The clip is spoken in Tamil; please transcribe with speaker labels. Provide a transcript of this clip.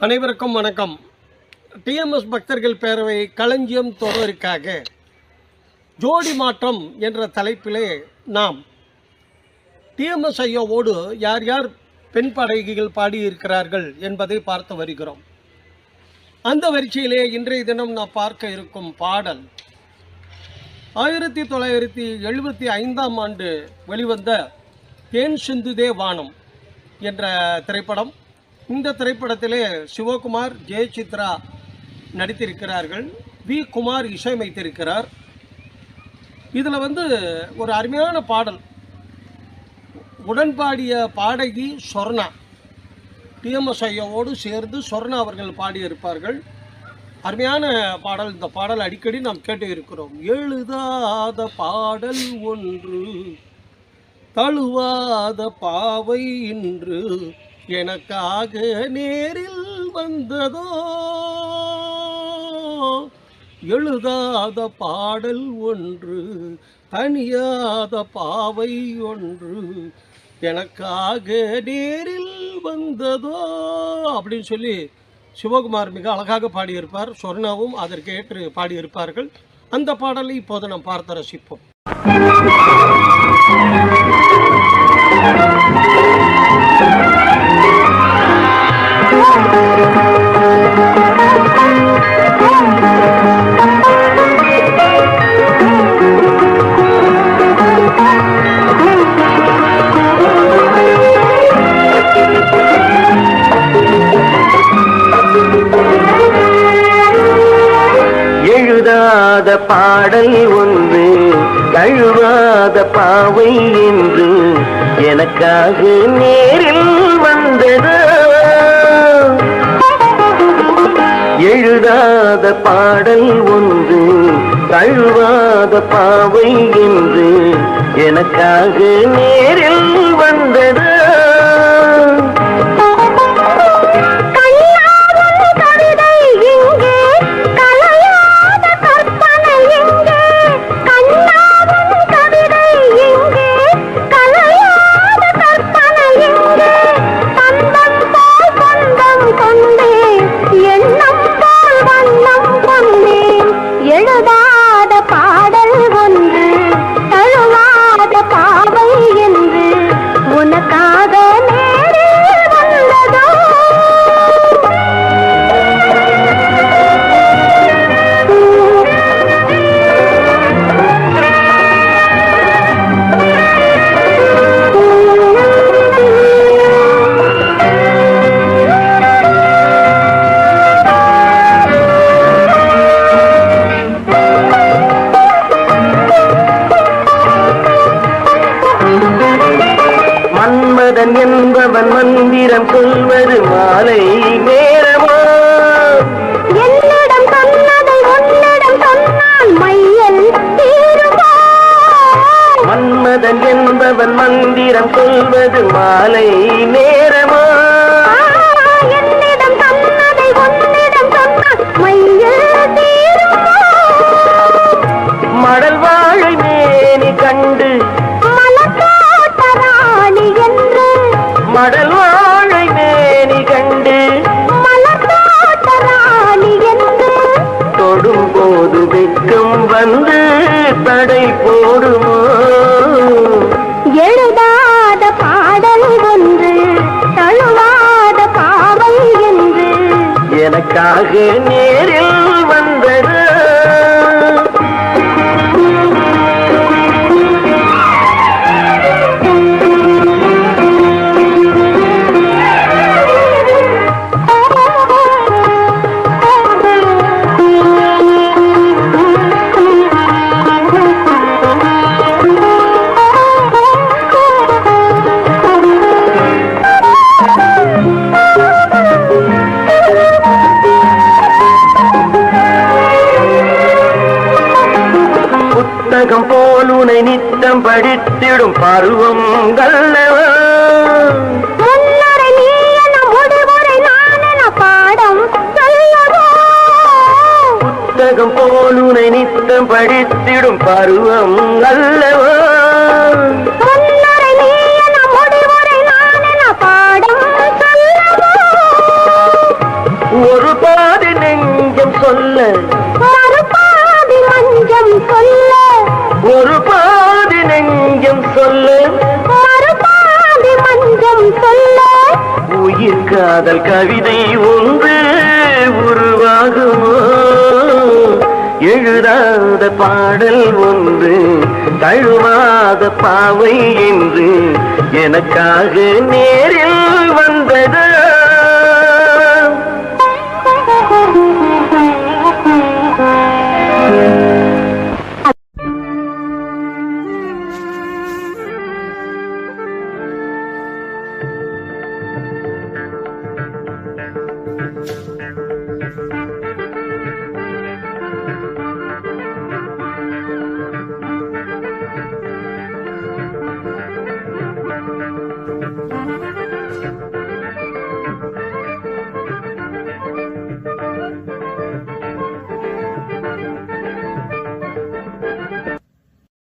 Speaker 1: அனைவருக்கும் வணக்கம். டிஎம்எஸ் பக்தர்கள் பேரவை களஞ்சியம் தொடருக்காக ஜோடி மாற்றம் என்ற தலைப்பிலே நாம் டிஎம்எஸ் ஐயாவோடு யார் யார் பெண் பாடகிகள் பாடியிருக்கிறார்கள் என்பதை பார்த்து வருகிறோம். அந்த வரிசையிலே இன்றைய தினம் நான் பார்க்க இருக்கும் பாடல் 1975ஆம் ஆண்டு வெளிவந்த தேன் சிந்துதே வானம் என்ற திரைப்படம். இந்த திரைப்படத்திலே சிவகுமார், ஜெயசித்ரா நடித்திருக்கிறார்கள். வி குமார் இசையமைத்திருக்கிறார். இதில் ஒரு அருமையான பாடல் உடன்பாடிய பாடகி சொர்ணா. டிஎம்எஸ் ஐயாவோடு சேர்ந்து சொர்ணா அவர்கள் பாடியிருப்பார்கள். அருமையான பாடல். இந்த பாடல் அடிக்கடி நாம் கேட்டு இருக்கிறோம். எழுதாத பாடல் ஒன்று, தழுவாத பாவை இன்று, எனக்காக நேரில் வந்ததோ. எழுதாத பாடல் ஒன்று, தனியாத பாவை ஒன்று, எனக்காக நேரில் வந்ததோ அப்படின்னு சொல்லி சிவகுமார் மிக அழகாக பாடியிருப்பார். சொர்ணாவும் அதற்கு ஏற்று பாடியிருப்பார்கள். அந்த பாடலை இப்போது நாம் பார்த்து ரசிப்போம்.
Speaker 2: எழுதாத பாடல் ஒன்று, கழுவாத பாவை என்று, எனக்காக நேரில் வந்தது. எழுதாத பாடல் ஒன்று, கழுவாத பாவை என்று, எனக்காக நேரில் வந்தது. மன்மதன் என்பவன் மந்திரம் சொல்வது மாலை நேரமா? என்னிடம் சொன்னதை உன்னிடம் சொன்னால் மையல் தீருமா? மன்மதன் என்பவன் மந்திரம் சொல்வது மாலை நேரமா? என்னிடம் சொன்னதை உன்னிடம் சொன்னால் மையல் தீருமா? மடல் வாழை மேனி கண்டு மடல் வாழை மேனி கண்டு மலர்ராணி என்று தொடும்போது வெட்கம் வந்து தடை போடுமோ? எழுதாத பாடல் ஒன்று, தழுவாத பாவை என்று, எனக்காக நேரில் வந்தது. புத்தகம் போல் உனை நித்தம் படித்திடும் பருவம் கல்லவா? முன்னரை நீ என முடிவுரை நான் என பாடம் சொல்லவா? புத்தகம் போல் உனை நித்தம் படித்திடும் பருவம் அல்லவா? முன்னரை நீ என முடிவுரை நான் என பாடம் சொல்லவா?
Speaker 3: சொல்ல
Speaker 2: மறுபாதி மஞ்சம் சொல்ல
Speaker 3: ஒரு பாதி நெஞ்சம் சொல்ல
Speaker 2: மறுபாதி மஞ்சம் சொல்ல
Speaker 3: உயிர் காதல் கவிதை ஒன்று உருவாகுமோ எழுதாத பாடல் ஒன்று தழுவாத பாவை என்று எனக்காக நேரில் வந்தது